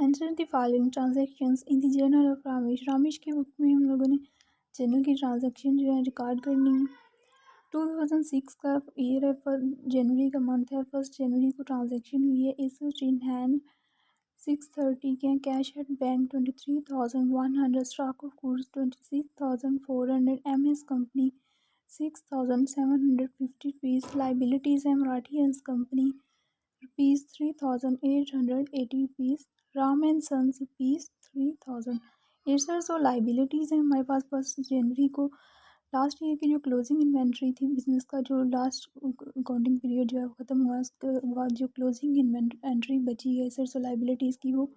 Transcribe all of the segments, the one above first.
Enter the following transactions in the journal of Ramesh. Ramesh की book में हम लोगों ने जर्नल की ट्रांजेक्शन जो है रिकॉर्ड करनी है। 2006 का ईयर है, जनवरी का मंथ है। 1 जनवरी को ट्रांजेक्शन हुई है। एसेट्स इन हैंड 630 के, cash at bank 23,100, stock of goods 26,400, MS company 6,750 rupees, liabilities है Marathi and company ₹3,880 rupees, Ram and sons ₹3,000। Assets और लाइबिलिटीज़ हैं हमारे पास 1 जनवरी को। लास्ट ईयर की जो क्लोजिंग इन्वेंट्री थी बिजनेस का, जो लास्ट अकाउंटिंग पीरियड जो है ख़त्म हुआ, उसके बाद जो क्लोजिंग इन्वेंट्री बची है एसेट्स और लाइबिलिटीज़ की, वो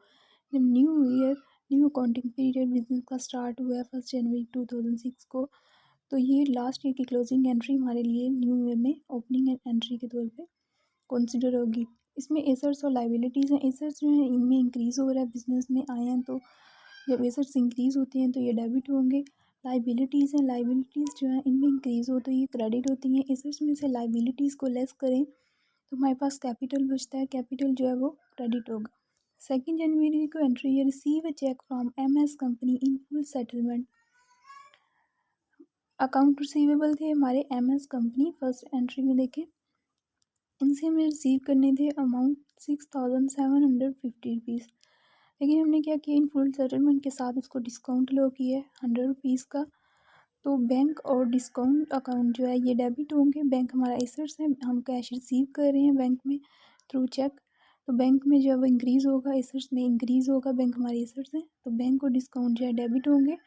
जब न्यू अकाउंटिंग पीरियड बिजनेस का स्टार्ट हुआ है 1 जनवरी 2006 को, तो ये लास्ट ईयर की क्लोजिंग एंट्री हमारे लिए न्यू ईयर में ओपनिंग एंट्री के तौर पे कंसिडर होगी। इसमें एसेट्स और लाइबिलिटीज़ हैं। एसेट्स जो हैं इनमें इंक्रीज़ हो रहा है, बिजनेस में आए हैं, तो जब एसेट्स इंक्रीज़ होते हैं तो ये डेबिट होंगे। लाइबिलिटीज़ हैं, लाइबिलिटीज़ जो हैं इनमें इंक्रीज़ हो तो ये क्रेडिट होती हैं। एसेट्स में से लाइबिलिटीज़ को लेस करें तो हमारे पास कैपिटल बचता है, कैपिटल जो है वो क्रेडिट होगा। 2 जनवरी को एंट्री है, receive a cheque from MS company in full settlement. Account receivable थे हमारे एमएस कंपनी, फर्स्ट एंट्री में देखें, इनसे हमने रिसीव करने थे अमाउंट 6,750 रुपीज़, लेकिन हमने क्या किया, इन फुल सेटलमेंट के साथ उसको डिस्काउंट लो किया है 100 रुपीज़ का। तो बैंक और डिस्काउंट अकाउंट जो है ये डेबिट होंगे। बैंक हमारा एसेट्स है, हम कैश रिसीव कर रहे हैं बैंक में थ्रू चेक, तो बैंक में जब इंक्रीज़ होगा एसेट्स में इंक्रीज़ होगा, बैंक हमारे एसेट्स हैं, तो बैंक और डिस्काउंट जो है डेबिट होंगे।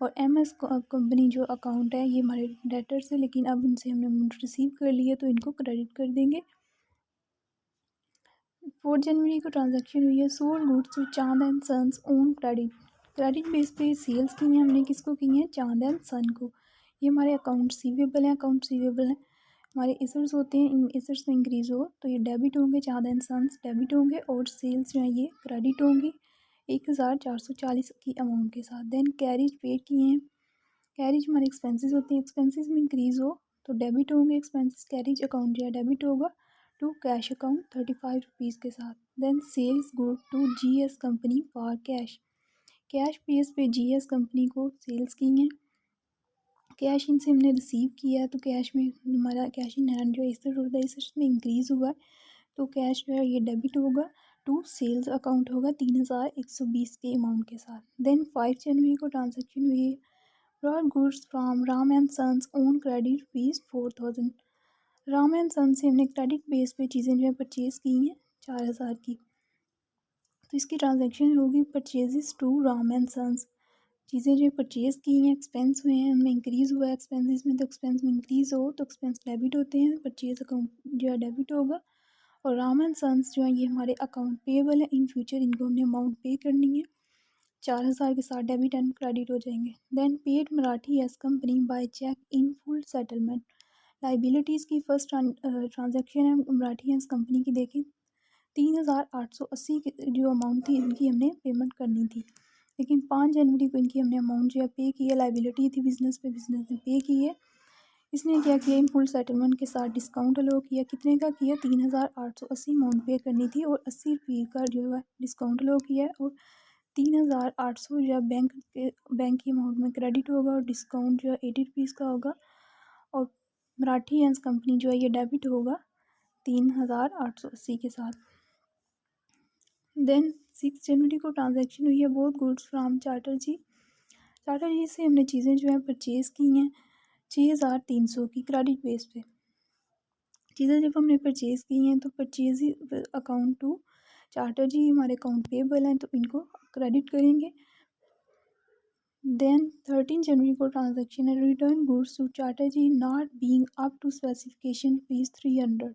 और एमएस कंपनी जो अकाउंट है ये हमारे डेटर्स है, लेकिन अब इनसे हमने अमाउंट रिसीव कर लिया तो इनको क्रेडिट कर देंगे। 4 जनवरी को ट्रांजैक्शन हुई है, sold goods to Chand and sons on credit base पे सेल्स की हैं हमने, किसको की हैं, चांद एंड सन को। ये हमारे अकाउंट रिसीवेबल हैं, हमारे एसेट्स होते हैं, इन एसेट्स में इंक्रीज़ हो तो ये डेबिट होंगे, चांद एंड सन्स डेबिट होंगे, और सेल्स जो है ये क्रेडिट होंगी 1,440 की अमाउंट के साथ। देन कैरिज पेड किए हैं, कैरिज हमारे एक्सपेंसेस होते हैं, एक्सपेंसेस में इंक्रीज़ हो तो डेबिट होंगे एक्सपेंसेस, कैरिज अकाउंट जो है डेबिट होगा टू कैश अकाउंट 35 रुपीज़ के साथ। Then sales good to GS company for cash, cash base पे जीएस कंपनी को सेल्स की हैं, कैश इनसे हमने रिसीव किया है, तो कैश में हमारा कैश इन हैंड जो एसेट होता है एसेट्स में इंक्रीज़ हुआ है, तो कैश जो है ये डेबिट होगा टू सेल्स अकाउंट होगा 3,120 के अमाउंट के साथ। देन 5 जनवरी को ट्रांजेक्शन हुई है, brought goods from Ram and sons on credit rupees 4,000, Ram and son से हमने क्रेडिट बेस पे चीज़ें जो है परचेज़ की हैं 4,000 की, तो इसकी ट्रांजैक्शन होगी purchases to Ram and sons. चीज़ें जो परचेज़ की हैं, एक्सपेंस हुए हैं, उनमें इंक्रीज़ हुआ है एक्सपेंसेस में, तो एक्सपेंस में इंक्रीज़ हो तो एक्सपेंस डेबिट होते हैं, परचेज़ अकाउंट जो है डेबिट होगा। और राम एंड सन्स जो है ये हमारे अकाउंट पेएबल है, इन फ्यूचर इनको हमने अमाउंट पे करनी है, 4,000 के साथ डेबिट एंड क्रेडिट हो जाएंगे। Then paid Marathi S company by cheque in full settlement, liabilities की फर्स्ट ट्रांजैक्शन है मराठी एंड कंपनी की, देखें 3,880 की जो अमाउंट थी इनकी हमने पेमेंट करनी थी, लेकिन 5 जनवरी को इनकी हमने अमाउंट जो है पे की है, लाइबिलिटी थी बिजनेस पे, बिजनेस ने पे की है। इसने क्या किया, इन फुल सेटलमेंट के साथ डिस्काउंट अलो किया, कितने का किया, 3,880 अमाउंट पे करनी थी, और 80 रुपये का जो है डिस्काउंट अलो किया है, और 3,800 जो है बैंक की अमाउंट में क्रेडिट होगा, और डिस्काउंट जो है 80 रुपीज़ का होगा, और मराठी एंड कंपनी जो है ये डेबिट होगा 3,880 के साथ। देन 6 जनवरी को ट्रांजैक्शन हुई है, both goods from charter ji से हमने चीज़ें जो है परचेज़ की हैं 6,300 की क्रेडिट बेस पे। चीज़ें जब हमने परचेज़ की हैं तो परचेज अकाउंट टू चार्टर जी हमारे अकाउंट पेएबल हैं, तो इनको क्रेडिट करेंगे। देन 13 जनवरी को ट्रांजैक्शन है, return goods to charter ji not being up to specification rupees 300,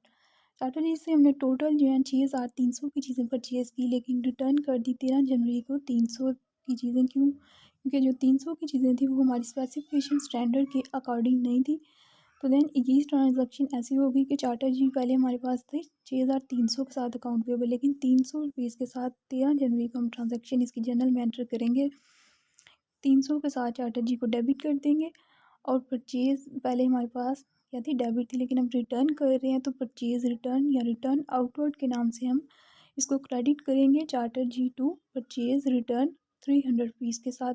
charter ji से हमने टोटल जो है 6,300 की चीज़ें परचेज़ की, लेकिन रिटर्न कर दी 13 जनवरी को 300 की चीज़ें। क्यों? क्योंकि जो 300 की चीज़ें थी वो हमारी स्पेसिफिकेशन स्टैंडर्ड के अकॉर्डिंग नहीं थी। तो देन ये ट्रांजैक्शन ऐसी होगी कि चार्टर जी पहले हमारे पास थे 6,300 के साथ अकाउंट पेबल, लेकिन 300 रुपीज़ के साथ 13 जनवरी को हम ट्रांजैक्शन इसकी जर्नल में एंटर करेंगे, 300 के साथ चार्टर जी को डेबिट कर देंगे। और परचेज़ पहले हमारे पास क्या थी, डेबिट थी, लेकिन हम रिटर्न कर रहे हैं तो परचेज़ रिटर्न या रिटर्न आउटवर्ड के नाम से हम इसको क्रेडिट करेंगे charter G2 purchase return 300 rupees के साथ।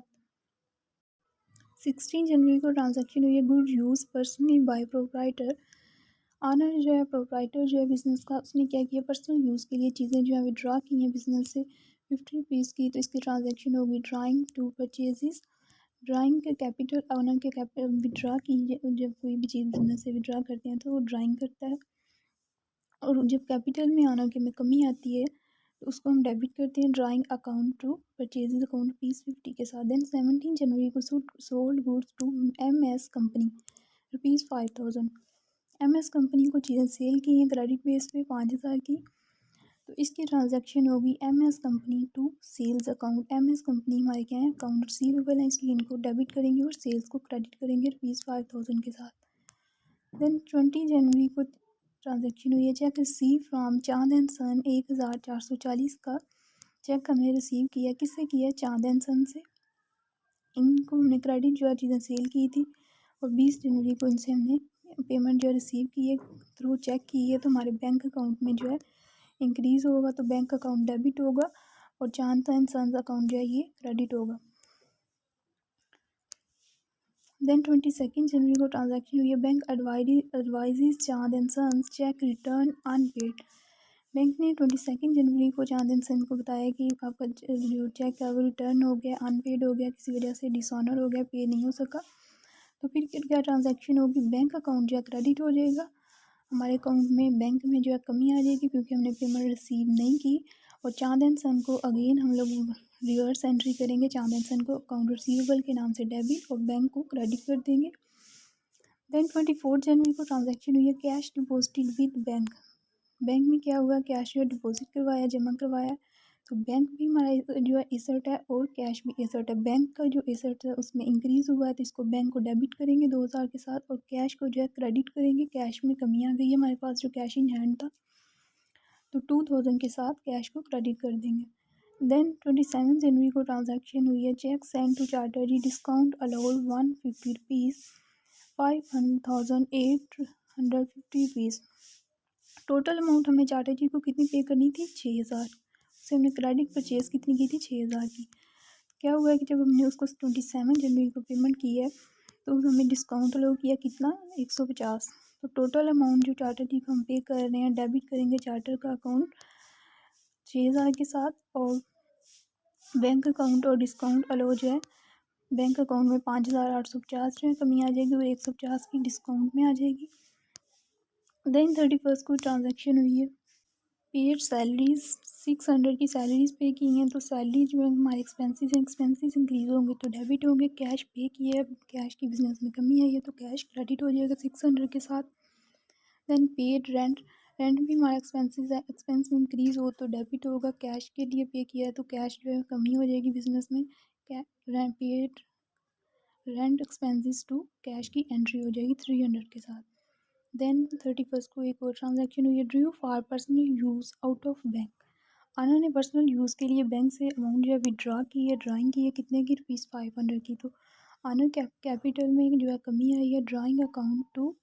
16 जनवरी को ट्रांजैक्शन हुई है good use personally by proprietor. Owner जो है प्रोप्राइटर जो है बिज़नेस का, उसने क्या किया, पर्सनल यूज़ के लिए चीज़ें जो है विड्रा की हैं बिज़नेस से 50 रुपीज़ की। तो इसकी ट्रांजैक्शन होगी ड्राइंग टू परचेजेस। ड्राइंग के कैपिटल ऑनर के कैपिटल विड्रा की, जब कोई भी चीज़ बिजनेस से विड्रा करते हैं तो वो ड्राइंग करता है, और जब कैपिटल में ऑनर के में कमी आती है तो उसको हम डेबिट करते हैं drawing account to purchases account ₹50 के साथ। देन 17 जनवरी को sold goods to MS company ₹5000। MS company को चीज़ें सेल की हैं क्रेडिट बेस पे 5000 की। तो इसकी ट्रांजैक्शन होगी MS company to sales account. MS company हमारे क्या है, अकाउंट रिसीवेबल है, इसलिए इनको डेबिट करेंगे और सेल्स को क्रेडिट करेंगे ₹5000 के साथ। देन 20 जनवरी को ट्रांजैक्शन हुई है चेक रिसीव फ्रॉम चांद एंड सन 1440 का चेक हमने रिसीव किया। किससे किया, चांद एंड सन से। इनको हमने क्रेडिट जो है चीज़ें सेल की थी, और 20 जनवरी को इनसे हमने पेमेंट जो है रिसीव की है थ्रू चेक की है। तो हमारे बैंक अकाउंट में जो है इंक्रीज़ होगा, तो बैंक अकाउंट डेबिट होगा और चांद एंड सन्स अकाउंट जो है ये क्रेडिट होगा। देन 22 जनवरी को ट्रांजैक्शन हुई है bank advises Chand and sons cheque return unpaid. Bank ने 22 जनवरी को चांद एंड सन को बताया कि आपका जो चेक है वो रिटर्न हो गया, अनपेड हो गया, किसी वजह से डिसऑनर हो गया, पे नहीं हो सका। तो फिर क्या ट्रांजैक्शन होगी, बैंक अकाउंट जो है क्रेडिट हो जाएगा, हमारे अकाउंट में बैंक में जो है कमी आ जाएगी क्योंकि हमने पेमेंट रिसीव नहीं की। और चांद एंड सन को अगेन हम लोग रिवर्स एंट्री करेंगे, चांद एंड सन को अकाउंट रिसीवेबल के नाम से डेबिट और बैंक को क्रेडिट कर देंगे। देन 24 जनवरी को ट्रांजैक्शन हुई है cash deposited with bank. Bank में क्या हुआ, कैश जो है डिपॉजिट करवाया, जमा करवाया। तो बैंक भी हमारा जो है एसेट है और कैश भी एसेट है। बैंक का जो एसेट है उसमें इंक्रीज़ हुआ है तो इसको बैंक को डेबिट करेंगे 2000 के साथ, और कैश को जो है क्रेडिट करेंगे। कैश में कमी आ गई है हमारे पास, जो कैश इन हैंड था, तो 2000 के साथ कैश को क्रेडिट कर देंगे। देन 27 जनवरी को ट्रांजैक्शन हुई है cheque send to charter ji discount allowed 150 rupees 5850 rupees. Total amount हमें चार्टर जी को कितनी पे करनी थी, 6000। उससे हमने क्रेडिट परचेज़ कितनी की थी, 6000 की। क्या हुआ है कि जब हमने उसको 27 जनवरी को पेमेंट की है तो हमें डिस्काउंट अलाउ किया कितना, 150। तो टोटल अमाउंट जो चार्टर जी को हम पे कर रहे हैं, डेबिट करेंगे चार्टर का अकाउंट 6000 के साथ, और बैंक अकाउंट और डिस्काउंट अलाउ जो है बैंक अकाउंट में 5850 जो है कमी आ जाएगी, और 150 की डिस्काउंट में आ जाएगी। देन 31 को ट्रांजैक्शन हुई है पेड सैलरीज 600 की सैलरीज पे की हैं। तो सैलरी जो है हमारे एक्सपेंसेस हैं, एक्सपेंसेस इंक्रीज होंगे तो डेबिट होंगे। कैश पे किया है, कैश की बिजनेस में कमी आई है तो कैश क्रेडिट हो जाएगा 600 के साथ। देन पेड रेंट, रेंट भी हमारा एक्सपेंसेस है, एक्सपेंस में इंक्रीज़ हो तो डेबिट होगा। कैश के लिए पे किया है तो कैश जो है कमी हो जाएगी बिजनेस में। Paid rent expenses to cash की एंट्री हो जाएगी 300 के साथ। देन 31 को एक और ट्रांजैक्शन हुई है Drew for personal use out of bank. आना ने पर्सनल यूज़ के लिए बैंक से अमाउंट जो है विड्रा की है, ड्राइंग की है, कितने की, ₹500 की। तो आना कैपिटल में जो है कमी आई है drawing account to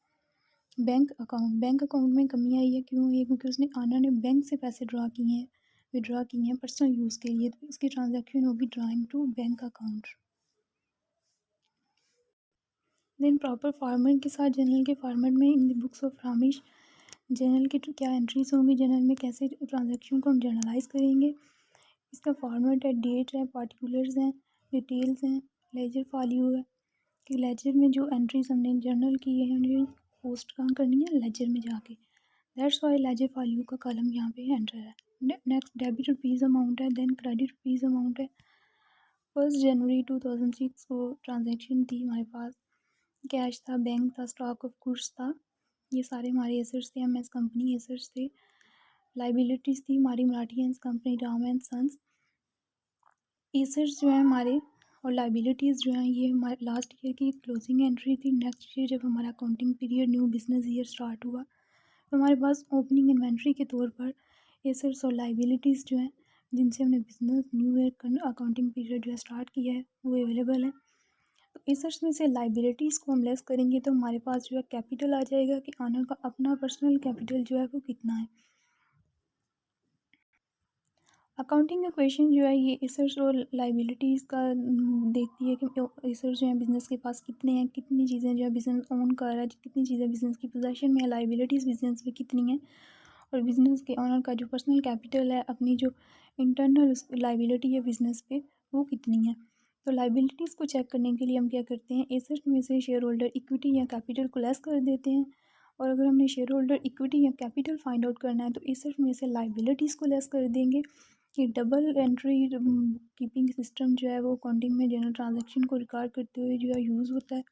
bank account. Bank account में कमी आई है, क्यों आई है, क्योंकि उसने आना ने बैंक से पैसे विड्रा किए हैं पर्सनल यूज़ के लिए। तो इसकी ट्रांजैक्शन होगी drawing to bank account. Then proper format के साथ जनरल के फॉर्मेट में in the books of Ramish journal के क्या एंट्रीज होंगी, जनरल में कैसे ट्रांजैक्शन को हम जर्नलाइज करेंगे। इसका फॉर्मेट है, डेट है, पार्टिकुलर्स हैं, डिटेल्स हैं, लेजर फॉल्यू है कि लेजर में जो एंट्रीज हमने जर्नल की है उन्हें पोस्ट कहाँ करनी है, लेजर में जाके। दैट्स वाई लेजर फॉल्यू का कॉलम यहाँ पे एंटर है। नेक्स्ट डेबिट रुपीज़ अमाउंट है, देन क्रेडिट रुपीज़ अमाउंट है। 1 जनवरी 2006 को ट्रांजेक्शन थी हमारे पास, कैश था, बैंक था, स्टॉक ऑफ गुड्स था, ये सारे हमारे एसेट्स थे। MS कंपनी एसेट्स थे। लाइबिलिटीज़ थी हमारी Marathi and company Ram and sons. Assets जो है हमारे और लाइबिलिटीज़ जो हैं ये हमारे लास्ट ईयर की क्लोजिंग एंट्री थी। नेक्स्ट ईयर जब हमारा accounting period new business year start हुआ तो हमारे पास ओपनिंग इन्वेंट्री के तौर पर एसेट्स और लाइबिलिटीज़ जो हैं जिनसे हमने business new year accounting period जो है स्टार्ट किया है वो अवेलेबल है। तो एसेट्स में से लाइबिलिटीज़ को हम लेस करेंगे तो हमारे पास जो है कैपिटल आ जाएगा कि ऑनर का अपना पर्सनल कैपिटल जो है वो कितना है। अकाउंटिंग इक्वेशन जो है ये एसेट्स और लाइबिलिटीज़ का देखती है कि एसेट्स जो है बिज़नेस के पास कितने हैं, कितनी चीज़ें जो है बिज़नेस ओन कर रहा है, कितनी चीज़ें बिज़नेस की पोजीशन में है, लाइबिलिटीज़ बिज़नेस में कितनी हैं, और बिज़नेस के ओनर का जो पर्सनल कैपिटल है, अपनी जो इंटरनल लाइबिलिटी है बिज़नेस पे, वो कितनी है। तो लाइबिलिटीज़ को चेक करने के लिए हम क्या करते हैं, एसेट्स में से शेयर होल्डर इक्विटी या कैपिटल को लेस कर देते हैं, और अगर हमने शेयर होल्डर इक्विटी या कैपिटल फाइंड आउट करना है तो एसेट्स में से लाइबिलिटीज़ को लेस कर देंगे। ये डबल एंट्री कीपिंग सिस्टम जो है वो अकाउंटिंग में जनरल ट्रांजैक्शन को रिकॉर्ड करते हुए जो है यूज़ होता है।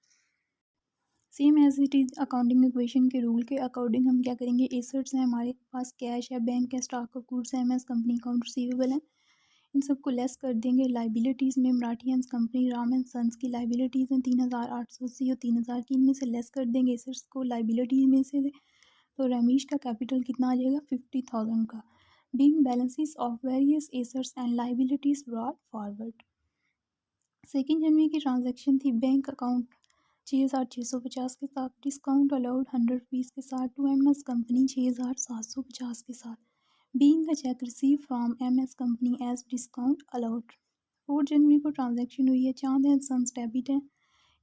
Same as it is accounting equation के रूल के अकॉर्डिंग हम क्या करेंगे, एसेट्स हैं हमारे पास, कैश है, बैंक है, स्टॉक ऑफ गुड्स है, एमएस कंपनी अकाउंट रिसीवेबल है, इन सबको लेस कर देंगे। लाइबिलिटीज़ में Marathi and company Ram and sons की लाइबिलिटीज़ हैं 3,880 और 3,000 की, इनमें से लेस कर देंगे एसेट्स को लाइबिलिटीज में से। तो रमेश का कैपिटल कितना आ जाएगा, 50,000 का। Being balances of various assets and liabilities brought forward. 2 जनवरी की ट्रांजैक्शन थी, बैंक अकाउंट 6,650 के साथ, डिस्काउंट अलाउड 100 रुपीज़ के साथ टू एमएस कंपनी 6,750 के साथ, being a cheque receive from MS company as discount allowed. 4 जनवरी को ट्रांजैक्शन हुई है, चांद एंड सन्स डेबिट है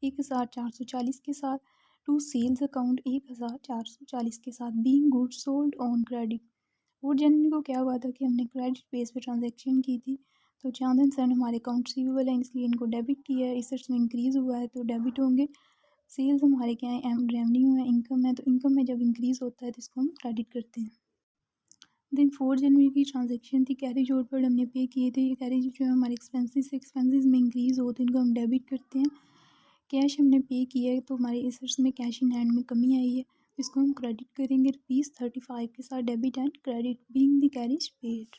1,440 के साथ, टू सेल्स अकाउंट 1,440 के साथ, being goods sold on credit. 4 जनवरी को क्या हुआ था कि हमने क्रेडिट बेस पे ट्रांजैक्शन की थी, तो चांद एंड सन हमारे अकाउंट रिसीवेबल है इसलिए इनको डेबिट किया है, एसेट्स में इंक्रीज़ हुआ है तो डेबिट होंगे। सेल्स हमारे क्या है, रेवेन्यू है, इनकम है, तो इनकम में जब इंक्रीज़ होता है तो इसको हम क्रेडिट करते हैं। देन 4 जनवरी की ट्रांजैक्शन थी, कैरेज ओवर हमने पे किए थे, ये कैरेज जो है हमारे एक्सपेंसेस में इंक्रीज़ हो तो इनको हम डेबिट करते हैं। कैश हमने पे किया है तो हमारे एसेट्स में कैश इन हैंड में कमी आई है, तो इसको हम क्रेडिट करेंगे ₹35 के साथ, debit and credit being the carriage paid.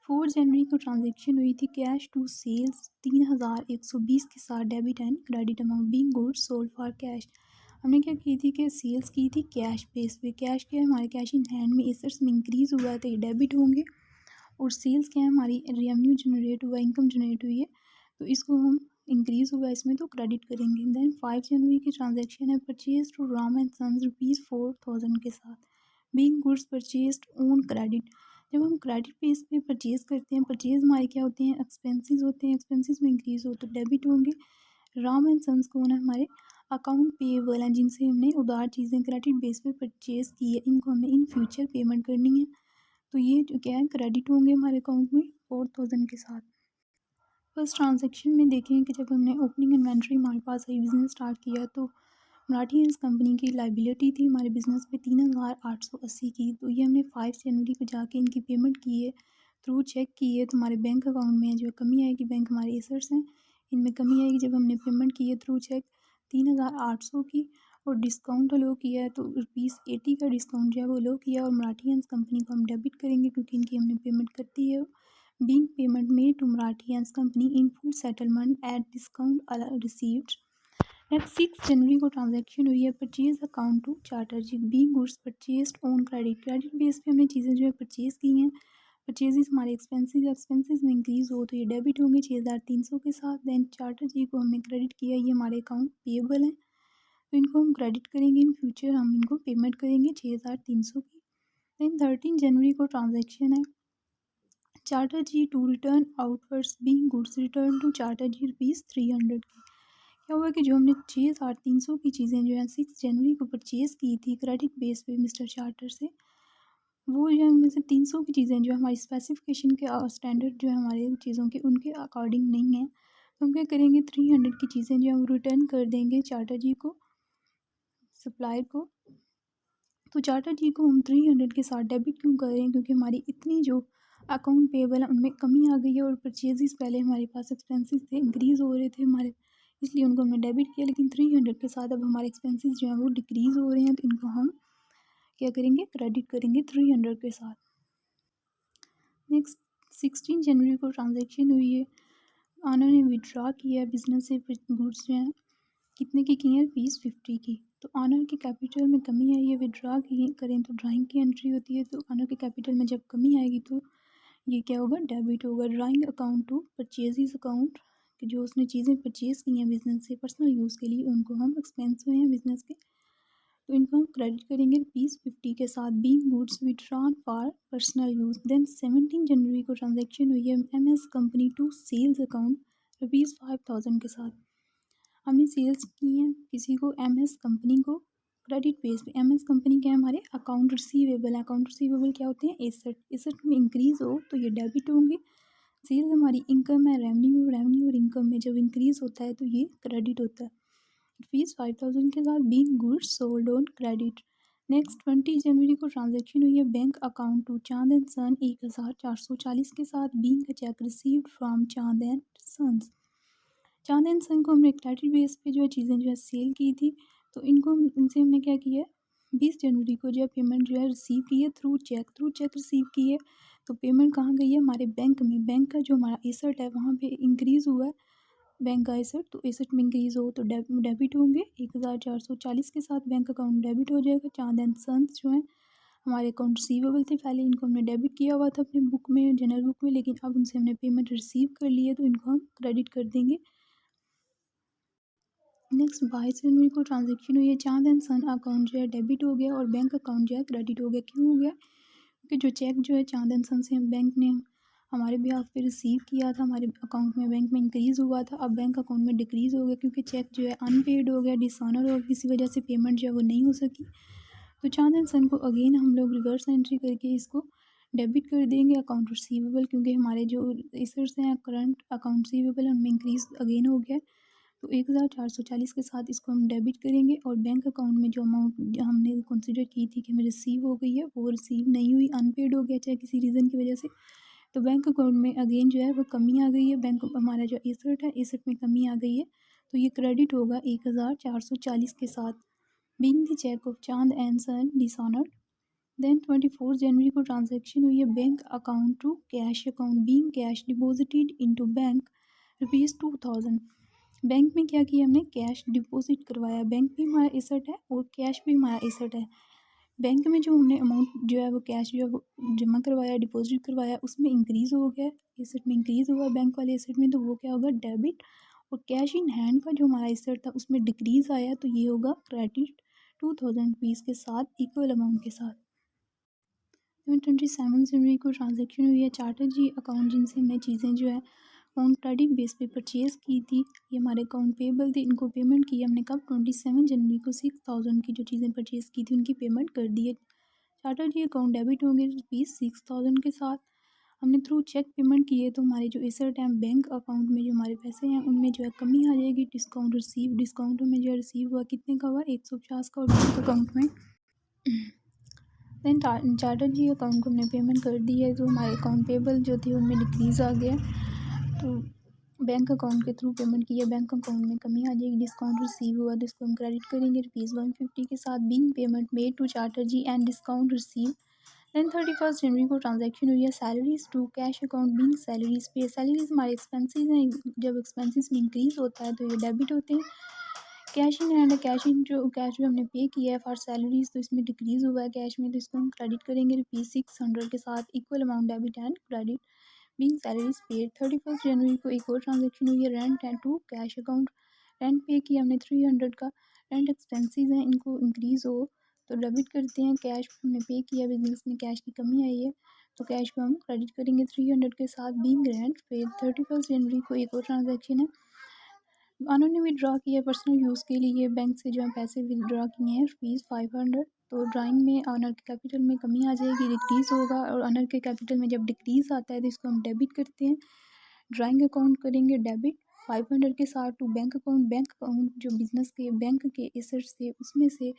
4 जनवरी को ट्रांजैक्शन हुई थी, कैश टू सेल्स 3,120 के साथ, debit and credit amount being goods sold for cash. हमने क्या की थी कि सेल्स की थी कैश बेस पे, कैश क्या है हमारे कैश इन हैंड में एसेट्स में इंक्रीज़ हुआ है तो ये डेबिट होंगे, और सेल्स क्या है हमारी रेवेन्यू जनरेट हुआ, इनकम जनरेट हुई है तो इसको हम इंक्रीज़ हुआ इसमें तो क्रेडिट करेंगे। देन 5 जनवरी की ट्रांजैक्शन है, purchase to Ram and sons ₹4,000 के साथ, being goods purchased on credit. जब हम क्रेडिट बेस पे परचेज़ करते हैं, परचेज़ हमारे क्या होते हैं, एक्सपेंसेस होते हैं, एक्सपेंसेस में इंक्रीज़ हो तो डेबिट होंगे। राम एंड सन्स कौन है, हमारे अकाउंट पेएबल हैं जिनसे हमने उधार चीज़ें क्रेडिट बेस पे परचेज़ की है, इनको हमें इन फ्यूचर पेमेंट करनी है, तो ये जो क्या है क्रेडिट होंगे हमारे अकाउंट में 4,000 के साथ। फर्स्ट ट्रांजैक्शन में देखें कि जब हमने ओपनिंग इन्वेंट्री हमारे पास आई, बिज़नेस स्टार्ट किया, तो मराठी एंड कंपनी की लाइबिलिटी थी हमारे बिज़नेस पे 3,880 की, तो ये हमने 5 जनवरी को जाके इनकी पेमेंट की है, थ्रू चेक की है, तो हमारे बैंक अकाउंट में जो कमी आएगी, बैंक हमारे एसेट्स हैं इनमें कमी आएगी जब हमने पेमेंट की है थ्रू चेक 3,800 की, और डिस्काउंट अलो किया है तो ₹80 का डिस्काउंट जो है वो अलो किया, और मराठी एंड कंपनी को हम डेबिट करेंगे क्योंकि इनकी हमने पेमेंट कर दी है। Being payment made to Marathi and company in full settlement at discount received. Next 6 जनवरी को ट्रांजैक्शन हुई है, purchase account to charter ji, being goods purchased on credit. Credit base पे हमने चीज़ें जो है परचेज़ की हैं, परचेजेस हमारे एक्सपेंसेस में इंक्रीज़ हो तो ये डेबिट होंगे 6,300 के साथ। देन चार्टर जी को हमने क्रेडिट किया, ये हमारे अकाउंट पेएबल हैं तो इनको हम क्रेडिट करेंगे, इन फ्यूचर हम इनको पेमेंट करेंगे 6,300 की। देन 13 जनवरी को ट्रांजैक्शन है, charter ji to return outwards being goods return to charter ji ₹300 की। क्या हुआ कि जो हमने 6,300 की चीज़ें जो है 6 जनवरी को परचेज़ की थी क्रेडिट बेस पे मिस्टर चार्टर से, वो जो है उनमें से 300 की चीज़ें जो हमारी स्पेसिफिकेशन के स्टैंडर्ड जो है हमारे चीज़ों के उनके अकॉर्डिंग नहीं है, तो हम क्या करेंगे 300 की चीज़ें जो है वो रिटर्न कर देंगे चार्टर जी को, सप्लायर को। तो चार्टर जी को हम 300 के साथ डेबिट क्यों कर रहे हैं, क्योंकि हमारी इतनी जो अकाउंट पेबल है उनमें कमी आ गई है, और परचेजेस पहले हमारे पास एक्सपेंसेस थे, इंक्रीज़ हो रहे थे हमारे, इसलिए उनको हमने डेबिट किया, लेकिन 300 के साथ अब हमारे एक्सपेंसेस जो हैं वो डिक्रीज़ हो रहे हैं, तो इनको हम क्या करेंगे, क्रेडिट करेंगे 300 के साथ। नेक्स्ट 16 जनवरी को ट्रांजैक्शन हुई है, ऑनर ने विड्रॉ किया है बिजनेस से गुड्स जो हैं कितने की हैं, ₹50 की, तो ऑनर के कैपिटल में कमी आई है, विड्रॉ की करें तो ड्राइंग की एंट्री होती है, तो ऑनर के कैपिटल में जब कमी आएगी तो ये क्या होगा, डेबिट होगा। Drawing account to purchases account, कि जो उसने चीज़ें परचेज़ की हैं बिजनेस से पर्सनल यूज़ के लिए उनको हम एक्सपेंस हुए हैं बिजनेस के, तो इनको हम क्रेडिट करेंगे ₹50 के साथ। Being goods withdrawn for personal use. Then 17 जनवरी को ट्रांजैक्शन हुई है MS company to sales account ₹5000 के साथ। हमने सेल्स की हैं किसी को, एमएस कंपनी को, क्रेडिट बेस पे। एमएस कंपनी क्या है, हमारे अकाउंट रिसीवेबल है। अकाउंट रिसीवेबल क्या होते हैं, एसेट। एसेट में इंक्रीज़ हो तो ये डेबिट होंगे। सेल्स हमारी इनकम है, रेवेन्यू, रेवेन्यू और इनकम में जब इंक्रीज़ होता है तो ये क्रेडिट होता है। फीस 5000 के साथ। Being goods sold on credit. Next 20 जनवरी को ट्रांजैक्शन हुई है bank account to Chand and सन 1440 के साथ। Being a check received from चांद एंड सन्स। चांद एंड सन को हमने क्रेडिट बेस पे जो है चीज़ें जो है सेल की थी, तो इनको इनसे हमने क्या किया है, 20 जनवरी को जो है पेमेंट जो है रिसीव की है थ्रू चेक रिसीव की है। तो पेमेंट कहाँ गई है, हमारे बैंक में। बैंक का जो हमारा एसेट है वहाँ पे इंक्रीज़ हुआ है बैंक का एसेट, तो एसेट में इंक्रीज़ हो तो डेबिट होंगे 1440 के साथ। बैंक अकाउंट डेबिट हो जाएगा। चांद एंड सन्स जो है हमारे अकाउंट रिसीवेबल थे पहले, इनको हमने डेबिट किया हुआ था अपने बुक में, जनरल बुक में, लेकिन अब उनसे हमने पेमेंट रिसीव कर ली है तो इनको हम क्रेडिट कर देंगे। नेक्स्ट 22 जनवरी को ट्रांजैक्शन हुई है चांद एंड सन अकाउंट जो है डेबिट हो गया और बैंक अकाउंट जो है क्रेडिट हो गया। क्यों हो गया, क्योंकि जो चेक जो है चांद एंड सन से बैंक ने हमारे बिहाफ पे रिसीव किया था, हमारे अकाउंट में बैंक में इंक्रीज़ हुआ था, अब बैंक अकाउंट में डिक्रीज़ हो गया क्योंकि चेक जो है अनपेड हो गया, डिसऑनर हो गया, किसी वजह से पेमेंट जो है वो नहीं हो सकी। तो चांद एंड सन को अगेन हम लोग रिवर्स एंट्री करके इसको डेबिट कर देंगे अकाउंट रिसीवेबल, क्योंकि हमारे जो एसेट्स हैं करंट अकाउंट रिसीवेबल उनमें इंक्रीज़ अगेन हो गया। तो 1440 के साथ इसको हम डेबिट करेंगे और बैंक अकाउंट में जो अमाउंट हमने कंसिडर की थी कि हमें रिसीव हो गई है वो रिसीव नहीं हुई, अनपेड हो गया चाहे किसी रीज़न की वजह से, तो बैंक अकाउंट में अगेन जो है वो कमी आ गई है। बैंक हमारा जो एसेट है एसेट में कमी आ गई है, तो ये क्रेडिट होगा 1440 के साथ। Being the cheque of Chand and son dishonoured. Then 24 जनवरी को ट्रांजैक्शन हुई है bank account to cash account. Being cash deposited into bank ₹2000। Bank में क्या किया हमने, कैश डिपॉजिट करवाया। बैंक भी हमारा एसेट है और कैश भी हमारा एसेट है। बैंक में जो हमने अमाउंट जो है वो कैश जो है वो जमा करवाया, डिपॉजिट करवाया, उसमें इंक्रीज़ हो गया, एसेट में इंक्रीज़ हुआ बैंक वाले एसेट में, तो वो क्या होगा, डेबिट। और कैश इन हैंड का जो हमारा एसेट था उसमें डिक्रीज़ आया तो ये होगा क्रेडिट ₹2000 के साथ, इक्वल अमाउंट के साथ। 27 जनवरी को ट्रांजैक्शन हुई है चार्टर जी अकाउंट जिनसे हमने चीज़ें जो है ऑन क्रेडिट बेस पे परचेज़ की थी, ये हमारे अकाउंट पेबल थे, इनको पेमेंट की हमने कब, 27 जनवरी को। 6000 की जो चीज़ें परचेज़ की थी उनकी पेमेंट कर दी है। चार्टर जी अकाउंट डेबिट होंगे ₹6000 के साथ। हमने थ्रू चेक पेमेंट की है तो हमारे जो एसेट हैं बैंक अकाउंट में जो हमारे पैसे हैं उनमें जो है कमी आ जाएगी। डिस्काउंट में जो है रिसीव हुआ कितने का हुआ, 150 का, और बैंक अकाउंट में देन चार्टर जी अकाउंट को हमने पेमेंट कर दी है, तो हमारे अकाउंट पेबल जो थे उनमें डिक्रीज़ आ गया, तो बैंक अकाउंट के थ्रू पेमेंट की है, बैंक अकाउंट में कमी आ जाएगी। डिस्काउंट रिसीव हुआ तो इसको हम क्रेडिट करेंगे ₹150 के साथ। Being payment made to charter ji and discount receive. Then 31 जनवरी को ट्रांजैक्शन हुई है salaries to cash account. Being salaries pay, salaries हमारे एक्सपेंसेस हैं, जब एक्सपेंसेस में इंक्रीज़ होता है तो ये डेबिट होते हैं। कैश इन हैंड, कैश जो हमने पे किया है फॉर सैलरीज तो इसमें डिक्रीज़ हुआ है कैश में, तो इसको हम क्रेडिट करेंगे ₹600 के साथ, equal amount debit and credit. Being salaries paid. 31 जनवरी को एक और ट्रांजैक्शन हुई है rent and to cash account. Rent पे किया हमने 300 का, रेंट एक्सपेंसेस हैं, इनको इंक्रीज़ हो तो डेबिट करते हैं। कैश हमने पे किया, बिजनेस में कैश की कमी आई है तो कैश को हम क्रेडिट करेंगे 300 के साथ। Being rent paid. 31 जनवरी को एक और ट्रांजैक्शन है, उन्होंने विड्रॉ किया पर्सनल यूज़ के लिए, बैंक से जो है पैसे विड्रॉ किए हैं ₹500। तो ड्राइंग में ऑनर के कैपिटल में कमी आ जाएगी, डिक्रीज़ होगा, और ऑनर के कैपिटल में जब डिक्रीज़ आता है तो इसको हम डेबिट करते हैं। ड्राइंग अकाउंट करेंगे डेबिट 500 के साथ टू बैंक अकाउंट जो बिजनेस के बैंक के एसेट्स थे उसमें से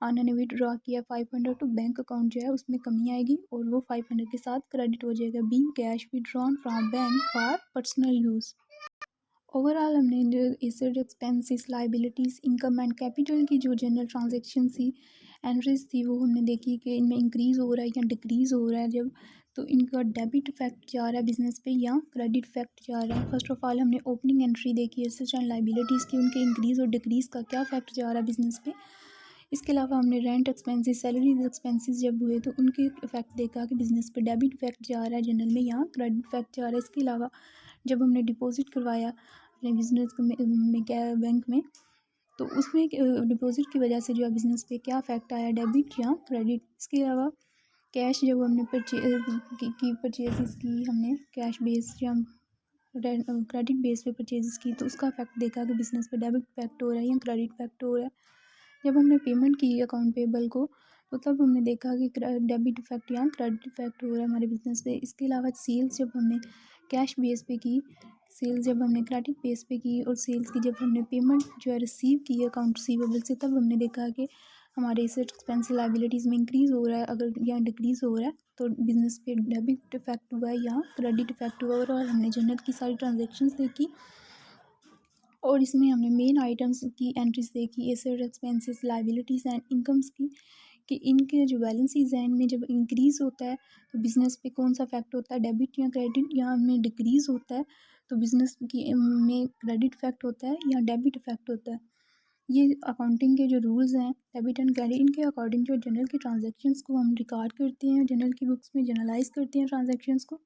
उन्होंने विड्रॉ किया 500, तो बैंक अकाउंट जो है उसमें कमी आएगी और वो 500 के साथ क्रेडिट हो जाएगा। Being cash withdrawn from bank for personal use. Overall हमने जो asset, expenses, liabilities, income and capital की जो जनरल ट्रांजैक्शन थी, एंट्रीज थी, वो हमने देखी कि इनमें इंक्रीज़ हो रहा है या डिक्रीज़ हो रहा है जब, तो इनका डेबिट इफेक्ट जा रहा है बिजनेस पे या क्रेडिट इफेक्ट जा रहा है। फर्स्ट ऑफ ऑल हमने ओपनिंग एंट्री देखी एसेट्स एंड लाइबिलिटीज़ की, उनके इंक्रीज़ और डिक्रीज़ का क्या इफेक्ट जा रहा है बिजनेस पे। इसके अलावा हमने रेंट एक्सपेंसेस, सैलरीज एक्सपेंसेस जब हुए तो उनके इफेक्ट देखा कि बिजनेस पे डेबिट इफेक्ट जा रहा है जनरल में या क्रेडिट इफेक्ट जा रहा है। इसके अलावा जब हमने डिपॉजिट करवाया अपने बिजनेस में क्या बैंक में, तो उसमें डिपॉजिट की वजह से जो है बिज़नेस पे क्या इफ़ेक्ट आया, डेबिट या क्रेडिट। इसके अलावा कैश जब हमने परचेज़ की हमने कैश बेस या क्रेडिट बेस पे परचेज़ की तो उसका इफेक्ट देखा कि बिज़नेस पे डेबिट इफेक्ट हो रहा है या क्रेडिट इफेक्ट हो रहा है। जब हमने पेमेंट की अकाउंट पेबल को तो तब हमने देखा कि डेबिट इफेक्ट या क्रेडिट इफेक्ट हो रहा है हमारे बिज़नेस पे। इसके अलावा सेल्स जब हमने कैश बेस पे की, सेल्स जब हमने क्रेडिट बेस पे की और सेल्स की जब हमने पेमेंट जो है रिसीव की अकाउंट रिसीवेबल से, तब हमने देखा कि हमारे एसेट एक्सपेंस लाइबिलिटीज़ में इंक्रीज़ हो रहा है अगर या डिक्रीज़ हो रहा है तो बिज़नेस पे डेबिट इफेक्ट हुआ है या क्रेडिट इफेक्ट हुआ। और हमने जनरल की सारी ट्रांजेक्शन्स देखी और इसमें हमने मेन आइटम्स की एंट्रीज देखी, asset expenses liabilities and incomes की, कि इनके जो बैलेंसेस हैं इनमें जब इंक्रीज़ होता है तो बिज़नेस पे कौन सा इफेक्ट होता है, डेबिट या क्रेडिट, या में डिक्रीज़ होता है तो बिज़नेस की में क्रेडिट इफेक्ट होता है या डेबिट इफेक्ट होता है। ये अकाउंटिंग के जो रूल्स हैं डेबिट एंड क्रेडिट, इनके अकॉर्डिंग जो जनरल की ट्रांजेक्शन्स को हम रिकॉर्ड करते हैं, जनरल की बुक्स में जर्नलाइज करते हैं ट्रांजेक्शन्स को।